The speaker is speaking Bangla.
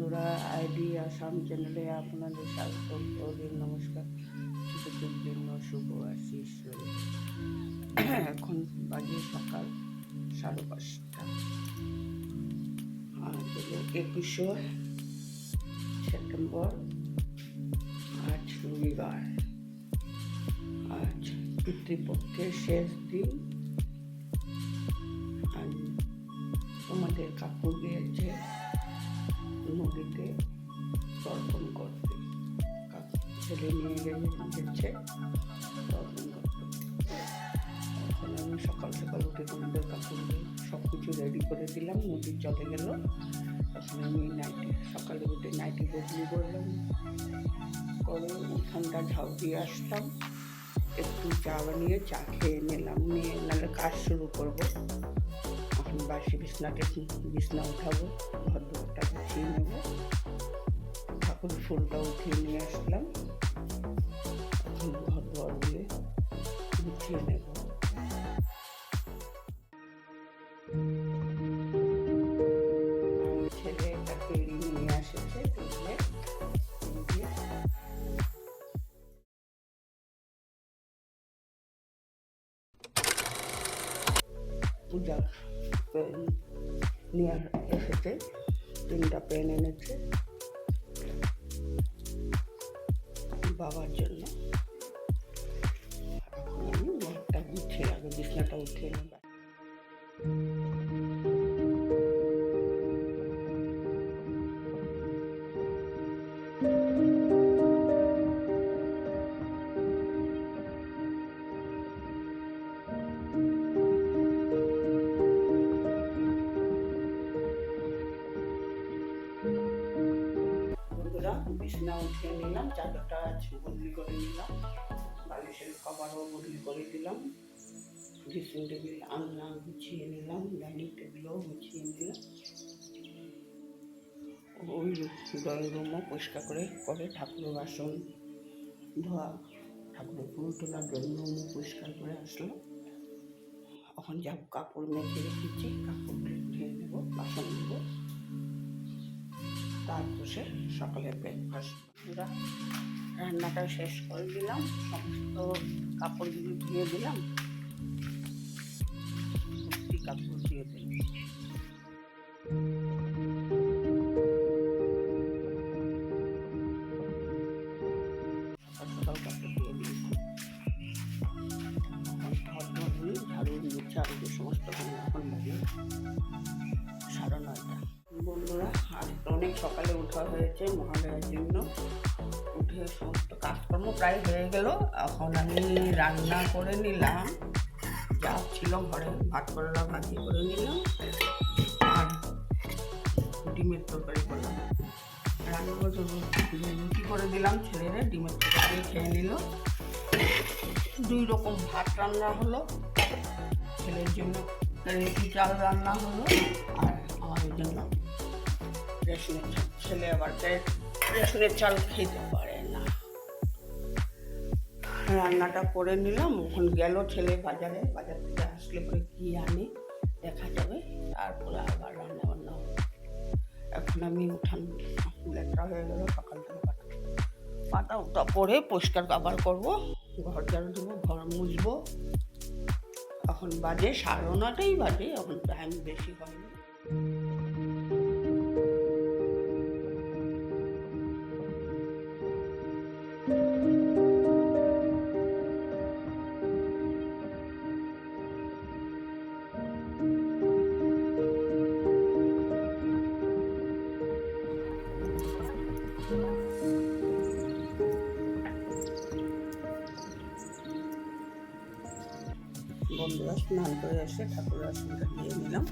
বন্ধুরা, আইডি আসাম চ্যানেলে আপনাদের স্বাগত ও নমস্কার। ছোটদের জন্য শুভ আশিস। এখন বাজে সকাল 5:30। আজ হলো 21শে সেপ্টেম্বর। আজ রবিবার। আজ পিতৃপক্ষের শেষ দিন। আজ আমাদের কাকু গিয়েছে নদীতে তর্পণ করতে। ছেলে নিয়ে গেছে তর্পণ করতে। এখন আমি সকাল সকাল উঠে তোমাদের কাকুকে সব কিছু রেডি করে দিলাম। নদীর চলে গেল। তখন আমি সকালে উঠে নাইটি বদলি করলাম, করে উঠানটা ঝাড়ু দিয়ে আসলাম। একটু চা বানিয়ে চা খেয়ে নিলাম, নিয়ে নাহলে কাজ শুরু করবো। এখন বাসি বিছনা উঠাবো, ঘর দুয়ারটা গুছিয়ে নেবো। ঠাকুর ফুলটা উঠিয়ে নিয়ে আসলাম। এখন ঘর দুয়ার দিয়ে গুছিয়ে নেব। ছেলে একটা পেড়ি নিয়ে এসেছে, পূজা নিয়ে এসেছে। 3টা পেন এনেছে বাবার জন্য। এখন আমি ঘরটা গুছিয়ে আগে বিছনাটা উঠিয়ে নেব। বিছনা উঠিয়ে নিলাম, চাদরটা বদলি করে নিলাম, বালিশের কভারও বদলি করে দিলাম, ড্রেসিং টেবিল আলনা গুছিয়ে নিলাম, ডাইনিং টেবিলও গুছিয়ে নিলাম। ওই ড্রয়িং রুমও পরিষ্কার করে ঠাকুরের বাসন ধোয়া, ঠাকুরের ফুল তোলা, ড্রয়িং রুমও পরিষ্কার করে আসলো। এখন যা কাপড় মেখে রেখেছি, কাপড়গুলো ধুয়ে নেবো, বাসন নেবো। তারপরে সকালের ব্রেকফাস্ট। পুরা রান্নাটা শেষ করে দিলাম, সমস্ত কাপড়গুলো ধুয়ে দিলাম, কাপড় ধুয়ে দিলাম। সকাল কাপড় ধুয়ে দিয়েছি। ঝাড়ু মুছে সমস্ত এখন বাজে 9:30। বন্ধুরা, আজ অনেক সকালে ওঠা হয়েছে মহালয়ার জন্য। উঠে সমস্ত কাজকর্ম প্রায় হয়ে গেল। এখন আমি রান্না করে নিলাম, যা ছিল ঘরে। ভাত করলা ভাজি করে নিলাম আর ডিমের তরকারি করলাম। রান্না রুটি করে দিলাম ছেলেরে, ডিমের তরকারি খেয়ে নিল। 2 রকম ভাত রান্না হলো, ছেলের জন্য রেশমি চাল রান্না হলো আর আমাদের জন্য রেশনের চাল। ছেলে আবার রেশনের চাল খেতে পারে না। রান্নাটা করে নিলাম। এখন গেল ছেলে বাজার থেকে আসলে পরে কি আনে দেখা যাবে, তারপরে আবার রান্না বান্না হবে। এখন আমি উঠান লেট্রা হয়ে গেল, সকাল থেকে পাতা উঠা পরে পরিষ্কার আবার করবো, ঘর ঝাড়ু দেবো, ঘর মুছবো। এখন বাজে 9:30 বাজে, এখন টাইম বেশি হয়নি। বন্ধুরা, স্নান করে এসে ঠাকুরের আসনটা দিয়ে নিলাম।